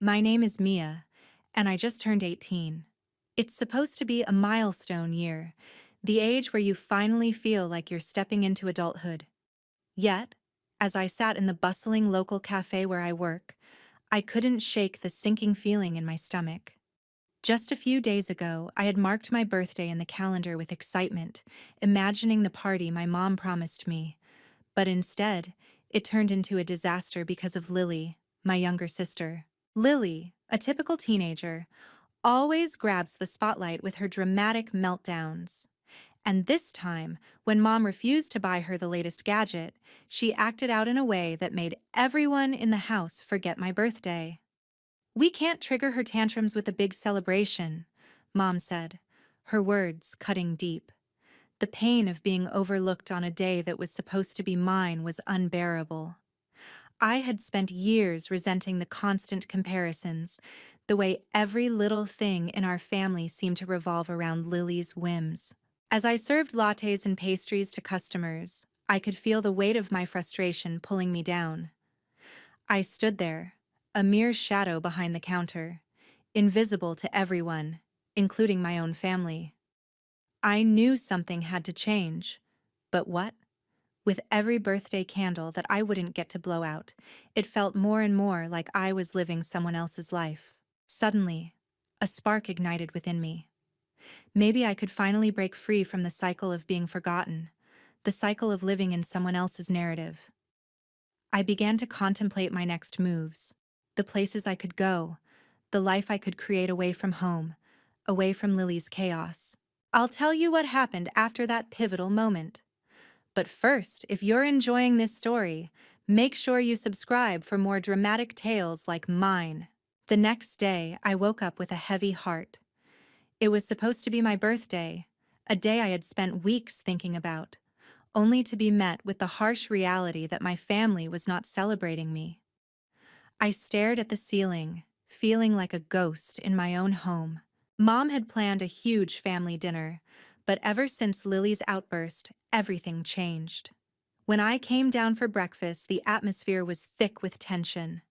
My name is Mia, and I just turned 18. It's supposed to be a milestone year, the age where you finally feel like you're stepping into adulthood. Yet, as I sat in the bustling local cafe where I work, I couldn't shake the sinking feeling in my stomach. Just a few days ago, I had marked my birthday in the calendar with excitement, imagining the party my mom promised me. But instead, it turned into a disaster because of Lily, my younger sister. Lily, a typical teenager, always grabs the spotlight with her dramatic meltdowns. And this time, when mom refused to buy her the latest gadget, she acted out in a way that made everyone in the house forget my birthday. "We can't trigger her tantrums with a big celebration," Mom said, her words cutting deep. The pain of being overlooked on a day that was supposed to be mine was unbearable. I had spent years resenting the constant comparisons, the way every little thing in our family seemed to revolve around Lily's whims. As I served lattes and pastries to customers, I could feel the weight of my frustration pulling me down. I stood there, a mere shadow behind the counter, invisible to everyone, including my own family. I knew something had to change, but what? With every birthday candle that I wouldn't get to blow out, it felt more and more like I was living someone else's life. Suddenly, a spark ignited within me. Maybe I could finally break free from the cycle of being forgotten, the cycle of living in someone else's narrative. I began to contemplate my next moves, the places I could go, the life I could create away from home, away from Lily's chaos. I'll tell you what happened after that pivotal moment. But first, if you're enjoying this story, make sure you subscribe for more dramatic tales like mine. The next day, I woke up with a heavy heart. It was supposed to be my birthday, a day I had spent weeks thinking about, only to be met with the harsh reality that my family was not celebrating me. I stared at the ceiling, feeling like a ghost in my own home. Mom had planned a huge family dinner, but ever since Lily's outburst, everything changed. When I came down for breakfast, the atmosphere was thick with tension.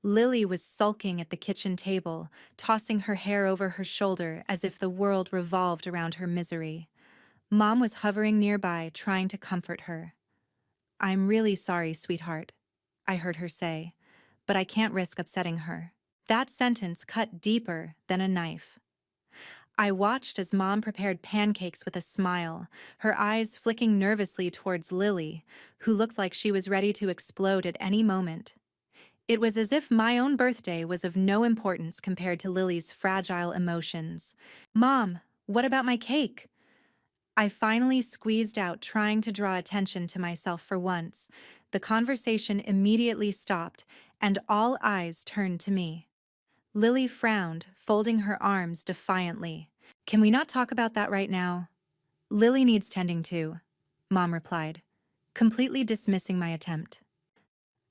Lily was sulking at the kitchen table, tossing her hair over her shoulder as if the world revolved around her misery. Mom was hovering nearby, trying to comfort her. "I'm really sorry, sweetheart," I heard her say, "but I can't risk upsetting her." That sentence cut deeper than a knife. I watched as Mom prepared pancakes with a smile, her eyes flicking nervously towards Lily, who looked like she was ready to explode at any moment. It was as if my own birthday was of no importance compared to Lily's fragile emotions. "Mom, what about my cake?" I finally squeezed out, trying to draw attention to myself for once. The conversation immediately stopped, and all eyes turned to me. Lily frowned, folding her arms defiantly. "Can we not talk about that right now?" "Lily needs tending to," Mom replied, completely dismissing my attempt.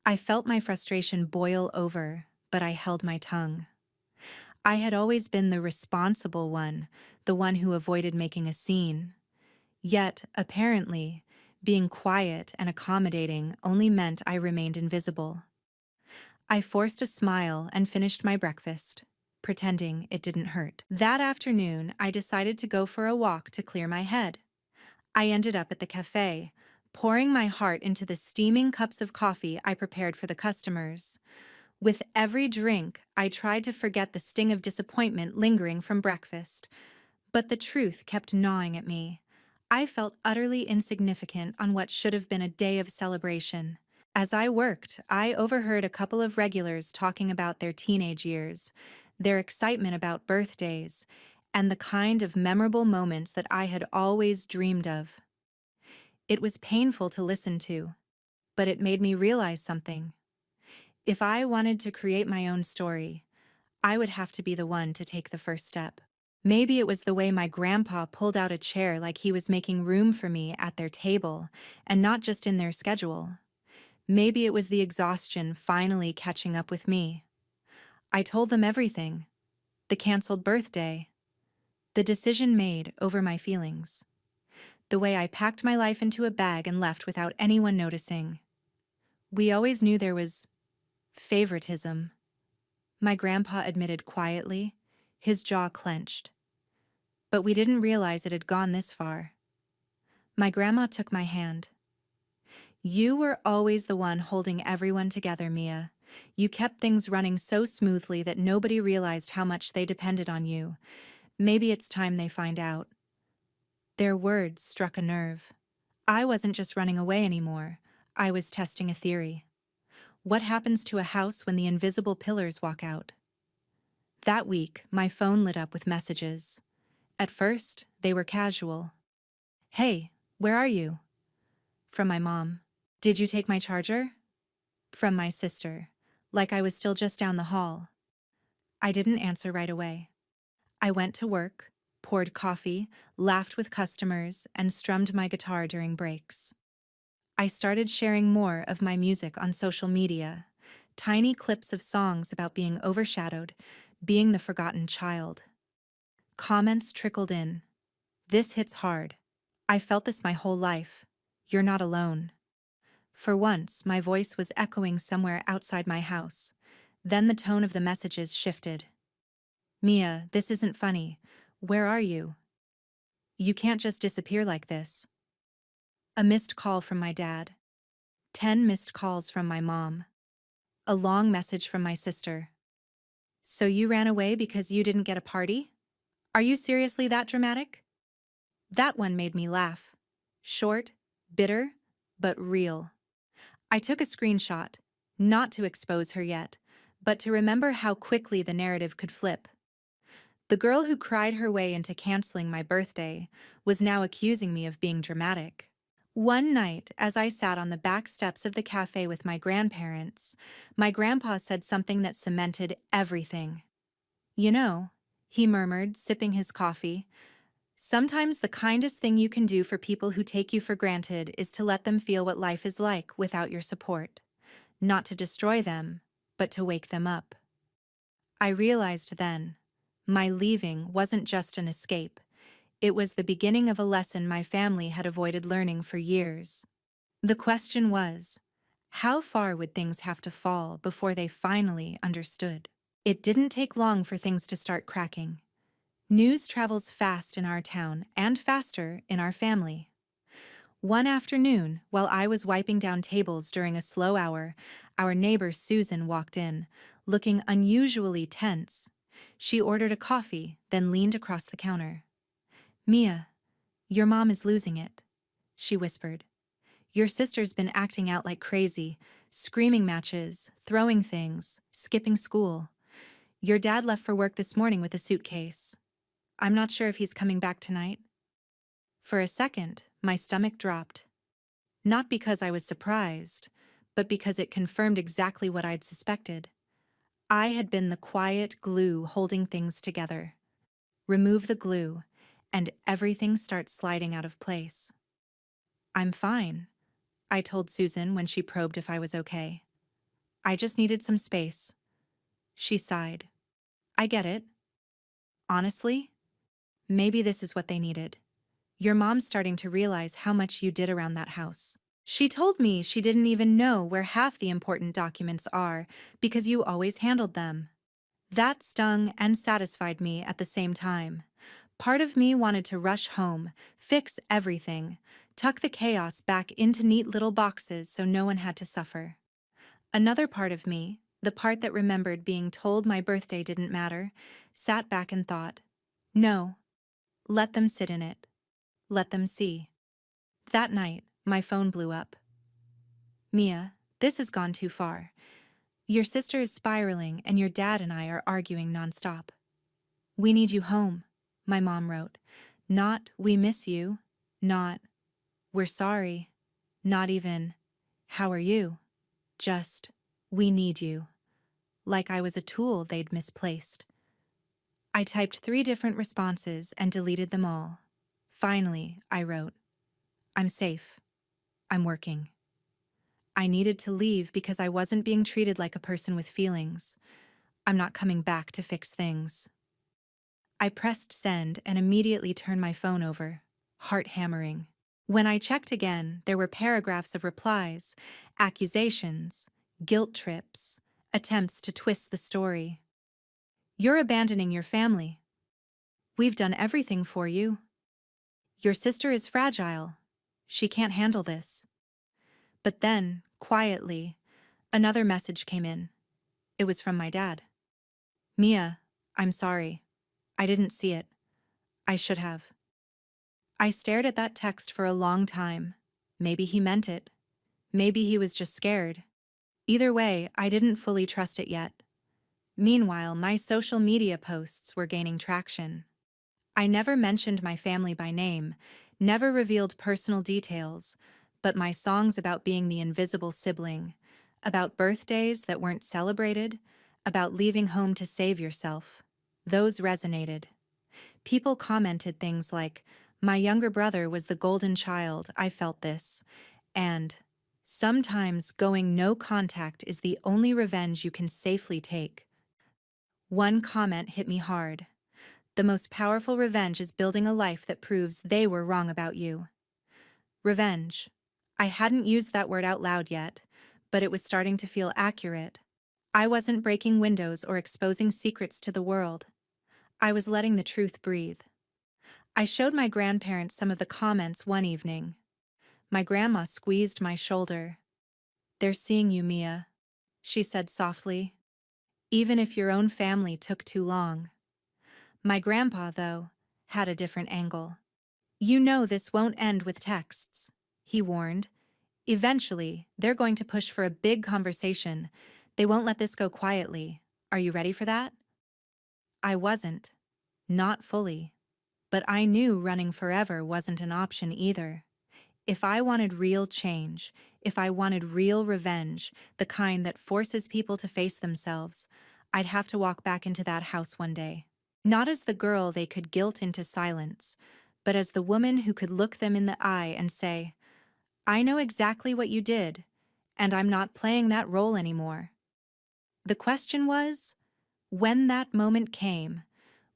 I felt my frustration boil over, but I held my tongue. I had always been the responsible one, the one who avoided making a scene. Yet, apparently, being quiet and accommodating only meant I remained invisible. I forced a smile and finished my breakfast, pretending it didn't hurt. That afternoon, I decided to go for a walk to clear my head. I ended up at the cafe, pouring my heart into the steaming cups of coffee I prepared for the customers. With every drink, I tried to forget the sting of disappointment lingering from breakfast. But the truth kept gnawing at me. I felt utterly insignificant on what should have been a day of celebration. As I worked, I overheard a couple of regulars talking about their teenage years, their excitement about birthdays, and the kind of memorable moments that I had always dreamed of. It was painful to listen to, but it made me realize something. If I wanted to create my own story, I would have to be the one to take the first step. Maybe it was the way my grandpa pulled out a chair like he was making room for me at their table, and not just in their schedule. Maybe it was the exhaustion finally catching up with me. I told them everything. The canceled birthday. The decision made over my feelings. The way I packed my life into a bag and left without anyone noticing. We always knew there was favoritism. my grandpa admitted quietly, his jaw clenched. But we didn't realize it had gone this far. My grandma took my hand. You were always the one holding everyone together, Mia. You kept things running so smoothly that nobody realized how much they depended on you. Maybe it's time they find out. Their words struck a nerve. I wasn't just running away anymore. I was testing a theory. What happens to a house when the invisible pillars walk out? That week, my phone lit up with messages. At first, they were casual. Hey, where are you? From my mom. Did you take my charger? From my sister. Like I was still just down the hall. I didn't answer right away. I went to work, poured coffee, laughed with customers, and strummed my guitar during breaks. I started sharing more of my music on social media, tiny clips of songs about being overshadowed, being the forgotten child. Comments trickled in. This hits hard. I felt this my whole life. You're not alone. For once, my voice was echoing somewhere outside my house. Then the tone of the messages shifted. Mia, this isn't funny. Where are you? You can't just disappear like this. A missed call from my dad. 10 missed calls from my mom. A long message from my sister. So you ran away because you didn't get a party? Are you seriously that dramatic? That one made me laugh. Short, bitter, but real. I took a screenshot, not to expose her yet, but to remember how quickly the narrative could flip. The girl who cried her way into canceling my birthday was now accusing me of being dramatic. One night, as I sat on the back steps of the cafe with my grandparents, my grandpa said something that cemented everything. You know, he murmured, sipping his coffee, sometimes the kindest thing you can do for people who take you for granted is to let them feel what life is like without your support. Not to destroy them, but to wake them up. I realized then, my leaving wasn't just an escape. It was the beginning of a lesson my family had avoided learning for years. The question was, how far would things have to fall before they finally understood? It didn't take long for things to start cracking. News travels fast in our town and faster in our family. One afternoon, while I was wiping down tables during a slow hour, our neighbor Susan walked in, looking unusually tense. She ordered a coffee, then leaned across the counter. Mia, your mom is losing it, she whispered. Your sister's been acting out like crazy, screaming matches, throwing things, skipping school. Your dad left for work this morning with a suitcase. I'm not sure if he's coming back tonight. For a second, my stomach dropped. Not because I was surprised, but because it confirmed exactly what I'd suspected. I had been the quiet glue holding things together. Remove the glue, and everything starts sliding out of place. I'm fine, I told Susan when she probed if I was okay. I just needed some space. She sighed. I get it. Honestly, maybe this is what they needed. Your mom's starting to realize how much you did around that house. She told me she didn't even know where half the important documents are because you always handled them. That stung and satisfied me at the same time. Part of me wanted to rush home, fix everything, tuck the chaos back into neat little boxes so no one had to suffer. Another part of me, the part that remembered being told my birthday didn't matter, sat back and thought, no, let them sit in it. Let them see. That night, my phone blew up. Mia, this has gone too far. Your sister is spiraling and your dad and I are arguing nonstop. We need you home, my mom wrote. Not, we miss you. Not, we're sorry. Not even, how are you? Just, we need you. Like I was a tool they'd misplaced. I typed 3 different responses and deleted them all. Finally, I wrote, I'm safe. I'm working. I needed to leave because I wasn't being treated like a person with feelings. I'm not coming back to fix things. I pressed send and immediately turned my phone over, heart hammering. When I checked again, there were paragraphs of replies, accusations, guilt trips, attempts to twist the story. You're abandoning your family. We've done everything for you. Your sister is fragile. She can't handle this. But then, quietly, another message came in. It was from my dad. Mia, I'm sorry. I didn't see it. I should have. I stared at that text for a long time. Maybe he meant it. Maybe he was just scared. Either way, I didn't fully trust it yet. Meanwhile, my social media posts were gaining traction. I never mentioned my family by name, never revealed personal details, but my songs about being the invisible sibling, about birthdays that weren't celebrated, about leaving home to save yourself, those resonated. People commented things like, "My younger brother was the golden child, I felt this," and "Sometimes going no contact is the only revenge you can safely take." One comment hit me hard. The most powerful revenge is building a life that proves they were wrong about you. Revenge. I hadn't used that word out loud yet, but it was starting to feel accurate. I wasn't breaking windows or exposing secrets to the world. I was letting the truth breathe. I showed my grandparents some of the comments one evening. My grandma squeezed my shoulder. "They're seeing you, Mia," she said softly. "Even if your own family took too long." My grandpa, though, had a different angle. "You know this won't end with texts," he warned. "Eventually, they're going to push for a big conversation. They won't let this go quietly. Are you ready for that?" I wasn't. Not fully. But I knew running forever wasn't an option either. If I wanted real change, if I wanted real revenge, the kind that forces people to face themselves, I'd have to walk back into that house one day. Not as the girl they could guilt into silence, but as the woman who could look them in the eye and say, "I know exactly what you did, and I'm not playing that role anymore." The question was, when that moment came,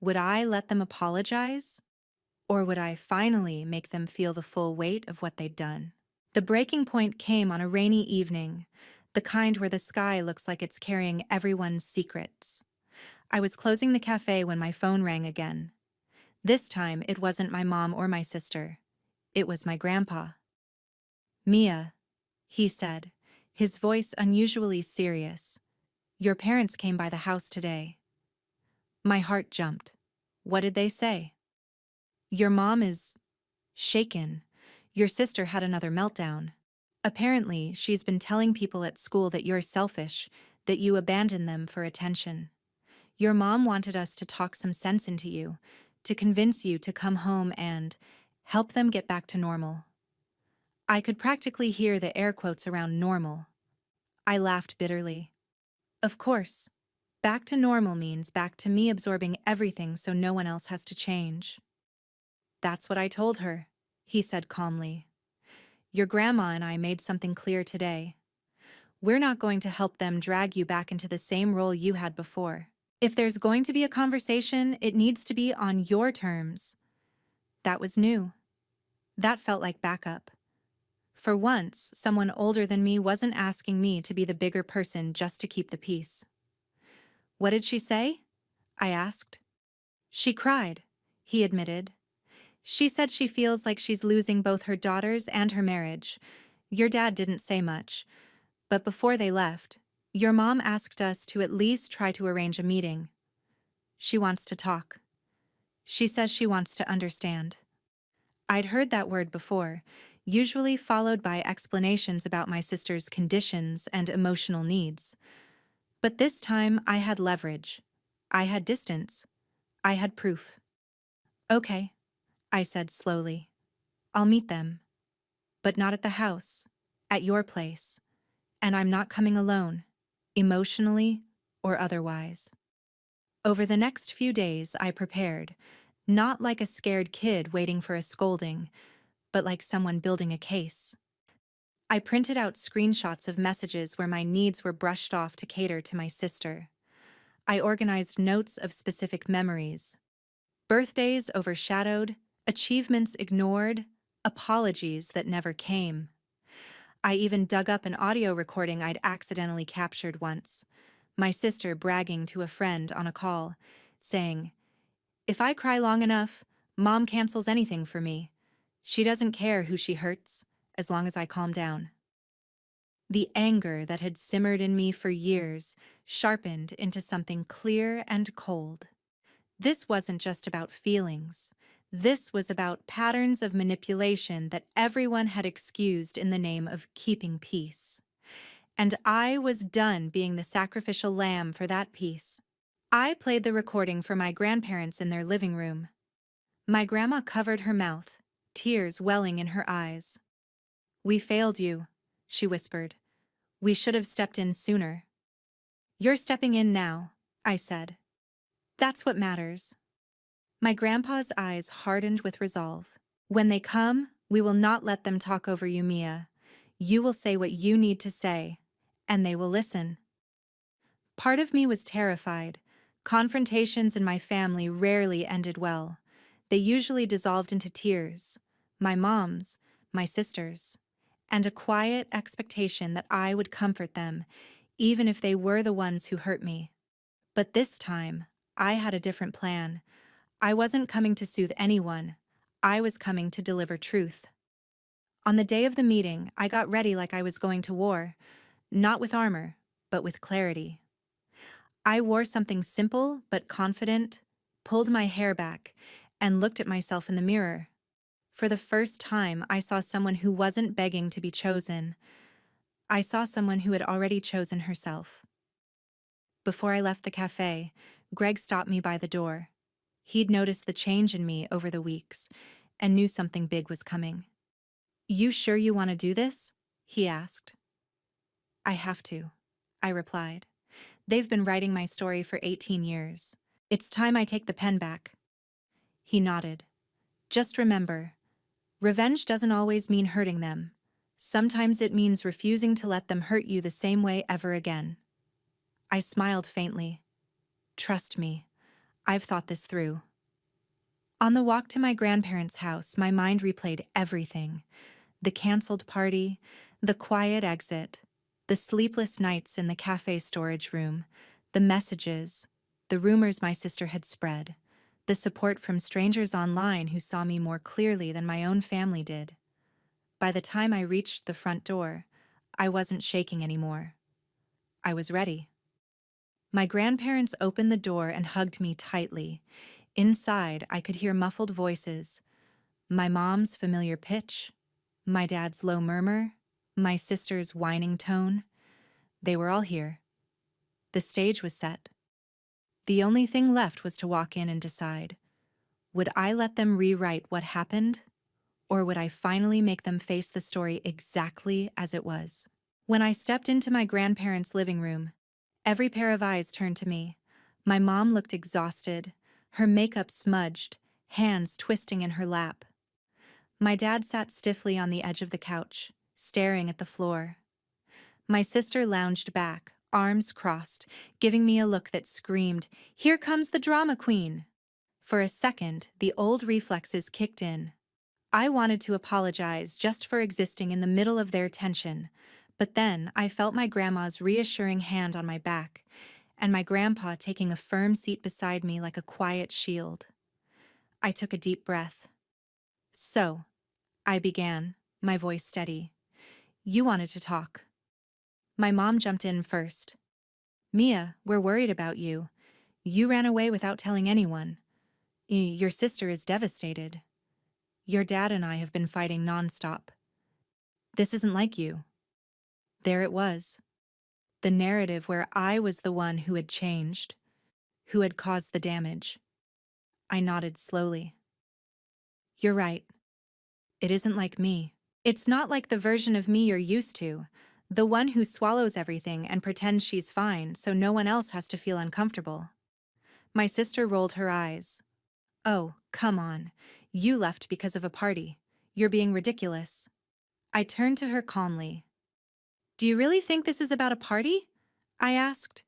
would I let them apologize? Or would I finally make them feel the full weight of what they'd done? The breaking point came on a rainy evening, the kind where the sky looks like it's carrying everyone's secrets. I was closing the cafe when my phone rang again. This time, it wasn't my mom or my sister. It was my grandpa. "Mia," he said, his voice unusually serious. "Your parents came by the house today." My heart jumped. What did they say? "Your mom is shaken. Your sister had another meltdown. Apparently, she's been telling people at school that you're selfish, that you abandon them for attention. Your mom wanted us to talk some sense into you, to convince you to come home and help them get back to normal." I could practically hear the air quotes around normal. I laughed bitterly. Of course. Back to normal means back to me absorbing everything so no one else has to change. "That's what I told her," he said calmly. "Your grandma and I made something clear today. We're not going to help them drag you back into the same role you had before. If there's going to be a conversation, it needs to be on your terms." That was new. That felt like backup. For once, someone older than me wasn't asking me to be the bigger person just to keep the peace. "What did she say?" I asked. "She cried," he admitted. "She said she feels like she's losing both her daughters and her marriage. Your dad didn't say much, but before they left, your mom asked us to at least try to arrange a meeting. She wants to talk. She says she wants to understand." I'd heard that word before, usually followed by explanations about my sister's conditions and emotional needs. But this time I had leverage. I had distance. I had proof. "Okay," I said slowly. "I'll meet them. But not at the house. At your place. And I'm not coming alone, emotionally or otherwise." Over the next few days, I prepared, not like a scared kid waiting for a scolding, but like someone building a case. I printed out screenshots of messages where my needs were brushed off to cater to my sister. I organized notes of specific memories. Birthdays overshadowed, achievements ignored, apologies that never came. I even dug up an audio recording I'd accidentally captured once. my sister bragging to a friend on a call, saying, "If I cry long enough, Mom cancels anything for me. She doesn't care who she hurts, as long as I calm down." The anger that had simmered in me for years sharpened into something clear and cold. This wasn't just about feelings. This was about patterns of manipulation that everyone had excused in the name of keeping peace. And I was done being the sacrificial lamb for that peace. I played the recording for my grandparents in their living room. My grandma covered her mouth, tears welling in her eyes. "We failed you," she whispered. "We should have stepped in sooner." "You're stepping in now," I said. "That's what matters." My grandpa's eyes hardened with resolve. "When they come, we will not let them talk over you, Mia. You will say what you need to say, and they will listen." Part of me was terrified. Confrontations in my family rarely ended well. They usually dissolved into tears, my mom's, my sister's, and a quiet expectation that I would comfort them, even if they were the ones who hurt me. But this time, I had a different plan. I wasn't coming to soothe anyone. I was coming to deliver truth. On the day of the meeting, I got ready like I was going to war, not with armor, but with clarity. I wore something simple but confident, pulled my hair back, and looked at myself in the mirror. For the first time, I saw someone who wasn't begging to be chosen. I saw someone who had already chosen herself. Before I left the cafe, Greg stopped me by the door. He'd noticed the change in me over the weeks and knew something big was coming. "You sure you want to do this?" he asked. "I have to," I replied. "They've been writing my story for 18 years. It's time I take the pen back." He nodded. "Just remember, revenge doesn't always mean hurting them. Sometimes it means refusing to let them hurt you the same way ever again." I smiled faintly. "Trust me, I've thought this through." On the walk to my grandparents' house, my mind replayed everything: the canceled party, the quiet exit, the sleepless nights in the cafe storage room, the messages, the rumors my sister had spread, the support from strangers online who saw me more clearly than my own family did. By the time I reached the front door, I wasn't shaking anymore. I was ready. My grandparents opened the door and hugged me tightly. Inside, I could hear muffled voices: my mom's familiar pitch, my dad's low murmur, my sister's whining tone. They were all here. The stage was set. The only thing left was to walk in and decide: would I let them rewrite what happened, or would I finally make them face the story exactly as it was? When I stepped into my grandparents' living room, every pair of eyes turned to me. My mom looked exhausted, her makeup smudged, hands twisting in her lap. My dad sat stiffly on the edge of the couch, staring at the floor. My sister lounged back, arms crossed, giving me a look that screamed, "Here comes the drama queen!" For a second, the old reflexes kicked in. I wanted to apologize just for existing in the middle of their tension, but then I felt my grandma's reassuring hand on my back, and my grandpa taking a firm seat beside me like a quiet shield. I took a deep breath. "So," I began, my voice steady, "you wanted to talk." My mom jumped in first. "Mia, we're worried about you. You ran away without telling anyone. Your sister is devastated. Your dad and I have been fighting nonstop. This isn't like you." There it was. The narrative where I was the one who had changed, who had caused the damage. I nodded slowly. "You're right. It isn't like me. It's not like the version of me you're used to, the one who swallows everything and pretends she's fine so no one else has to feel uncomfortable." My sister rolled her eyes. "Oh, come on. You left because of a party. You're being ridiculous." I turned to her calmly. "Do you really think this is about a party?" I asked.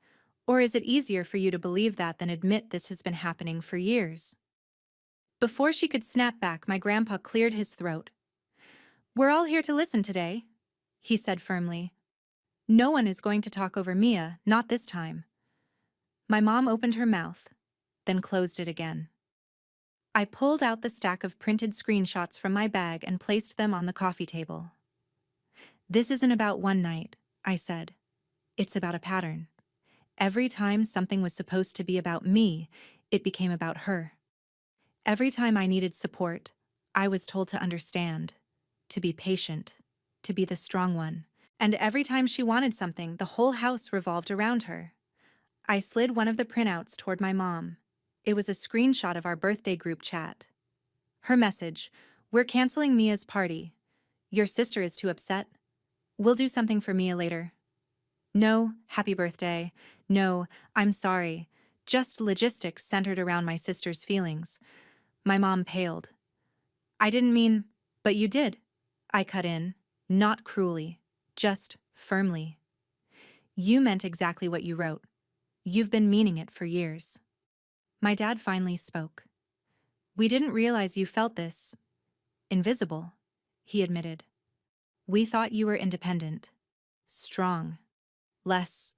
"Or is it easier for you to believe that than admit this has been happening for years?" Before she could snap back, my grandpa cleared his throat. "We're all here to listen today," he said firmly. "No one is going to talk over Mia, not this time. My mom opened her mouth, then closed it again. I pulled out the stack of printed screenshots from my bag and placed them on the coffee table. This isn't about one night, I said. It's about a pattern. Every time something was supposed to be about me, it became about her. Every time I needed support, I was told to understand, to be patient, to be the strong one. And every time she wanted something, the whole house revolved around her. I slid one of the printouts toward my mom. It was a screenshot of our birthday group chat. Her message: "We're canceling Mia's party. Your sister is too upset. We'll do something for Mia later." No, happy birthday. No, I'm sorry. Just logistics centered around my sister's feelings. My mom paled. I didn't mean, but you did. I cut in, not cruelly, just firmly. You meant exactly what you wrote. You've been meaning it for years. My dad finally spoke. We didn't realize you felt this. Invisible, he admitted. We thought you were independent, strong, less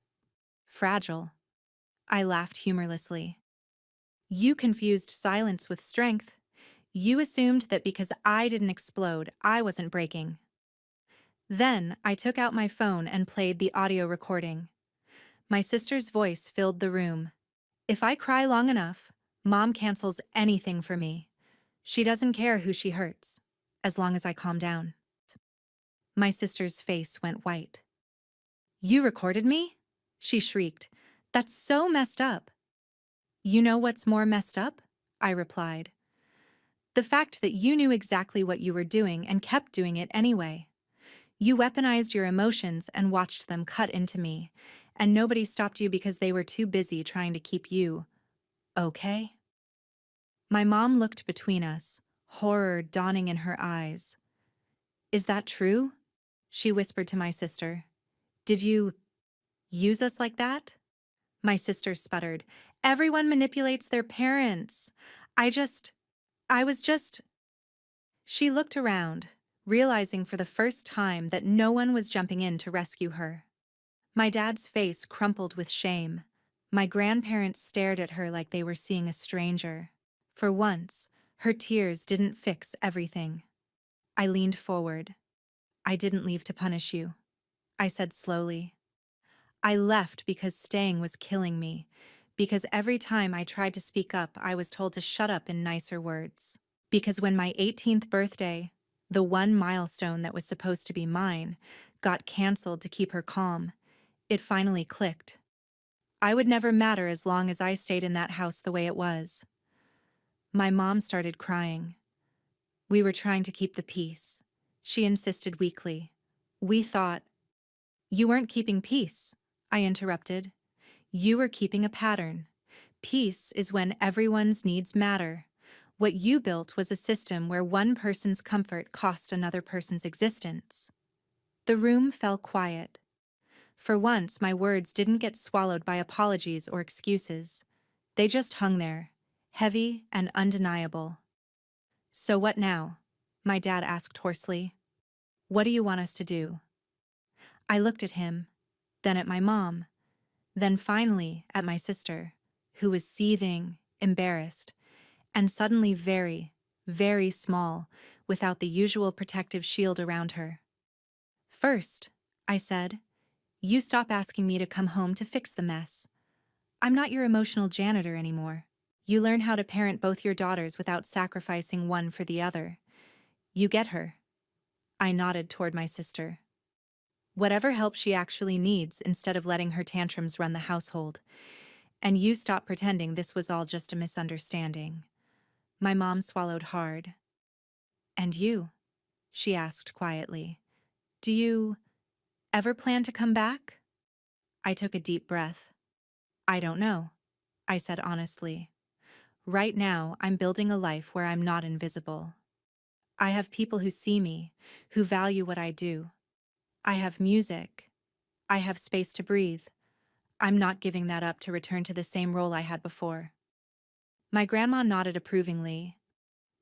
fragile. I laughed humorlessly. You confused silence with strength. You assumed that because I didn't explode, I wasn't breaking. Then I took out my phone and played the audio recording. My sister's voice filled the room. If I cry long enough, Mom cancels anything for me. She doesn't care who she hurts, as long as I calm down. My sister's face went white. You recorded me? She shrieked. That's so messed up. You know what's more messed up? I replied. The fact that you knew exactly what you were doing and kept doing it anyway. You weaponized your emotions and watched them cut into me, and nobody stopped you because they were too busy trying to keep you okay? My mom looked between us, horror dawning in her eyes. Is that true? She whispered to my sister. Did you use us like that? My sister sputtered. Everyone manipulates their parents. I was just. She looked around, realizing for the first time that no one was jumping in to rescue her. My dad's face crumpled with shame. My grandparents stared at her like they were seeing a stranger. For once, her tears didn't fix everything. I leaned forward. I didn't leave to punish you, I said slowly. I left because staying was killing me, because every time I tried to speak up, I was told to shut up in nicer words. Because when my 18th birthday, the one milestone that was supposed to be mine, got canceled to keep her calm, it finally clicked. I would never matter as long as I stayed in that house the way it was. My mom started crying. We were trying to keep the peace. She insisted weakly. We thought. You weren't keeping peace, I interrupted. You were keeping a pattern. Peace is when everyone's needs matter. What you built was a system where one person's comfort cost another person's existence. The room fell quiet. For once, my words didn't get swallowed by apologies or excuses. They just hung there, heavy and undeniable. So what now? My dad asked hoarsely. What do you want us to do? I looked at him, then at my mom, then finally at my sister, who was seething, embarrassed, and suddenly very, very small, without the usual protective shield around her. First, I said, you stop asking me to come home to fix the mess. I'm not your emotional janitor anymore. You learn how to parent both your daughters without sacrificing one for the other. You get her. I nodded toward my sister. Whatever help she actually needs instead of letting her tantrums run the household. And you stop pretending this was all just a misunderstanding. My mom swallowed hard. And you? She asked quietly. Do you ever plan to come back? I took a deep breath. I don't know, I said honestly. Right now, I'm building a life where I'm not invisible. I have people who see me, who value what I do. I have music. I have space to breathe. I'm not giving that up to return to the same role I had before. My grandma nodded approvingly.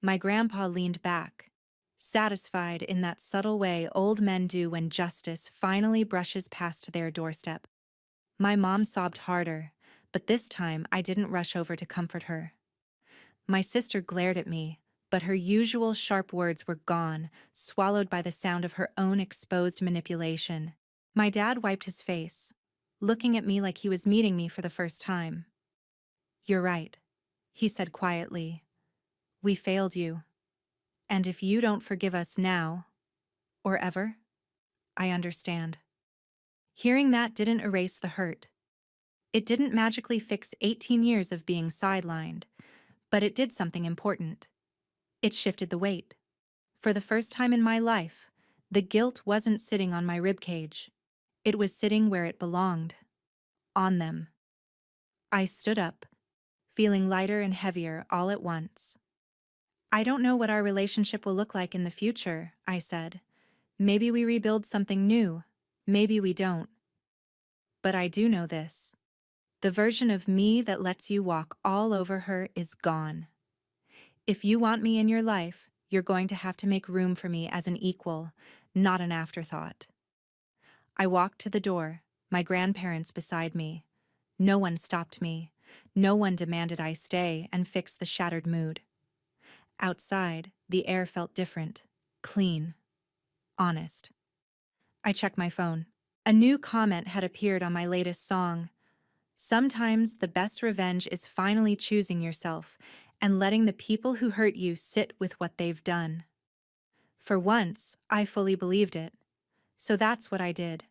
My grandpa leaned back, satisfied in that subtle way old men do when justice finally brushes past their doorstep. My mom sobbed harder, But this time I didn't rush over to comfort her. My sister glared at me, but her usual sharp words were gone, swallowed by the sound of her own exposed manipulation. My dad wiped his face, looking at me like he was meeting me for the first time. "You're right," he said quietly. "We failed you. And if you don't forgive us now, or ever, I understand." Hearing that didn't erase the hurt. It didn't magically fix 18 years of being sidelined, but it did something important. It shifted the weight. For the first time in my life, the guilt wasn't sitting on my ribcage. It was sitting where it belonged. On them. I stood up, feeling lighter and heavier all at once. "I don't know what our relationship will look like in the future," I said. "Maybe we rebuild something new. Maybe we don't. But I do know this. The version of me that lets you walk all over her is gone. If you want me in your life, you're going to have to make room for me as an equal, not an afterthought." I walked to the door, my grandparents beside me. No one stopped me. No one demanded I stay and fix the shattered mood. Outside, the air felt different, clean, honest. I checked my phone. A new comment had appeared on my latest song. "Sometimes the best revenge is finally choosing yourself and letting the people who hurt you sit with what they've done." For once, I fully believed it. So that's what I did.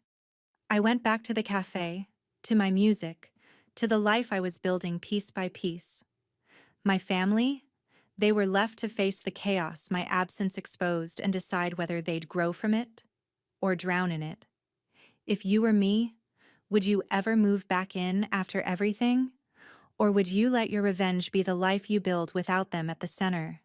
I went back to the cafe, to my music, to the life I was building piece by piece. My family? They were left to face the chaos my absence exposed and decide whether they'd grow from it or drown in it. If you were me, would you ever move back in after everything? Or would you let your revenge be the life you build without them at the center?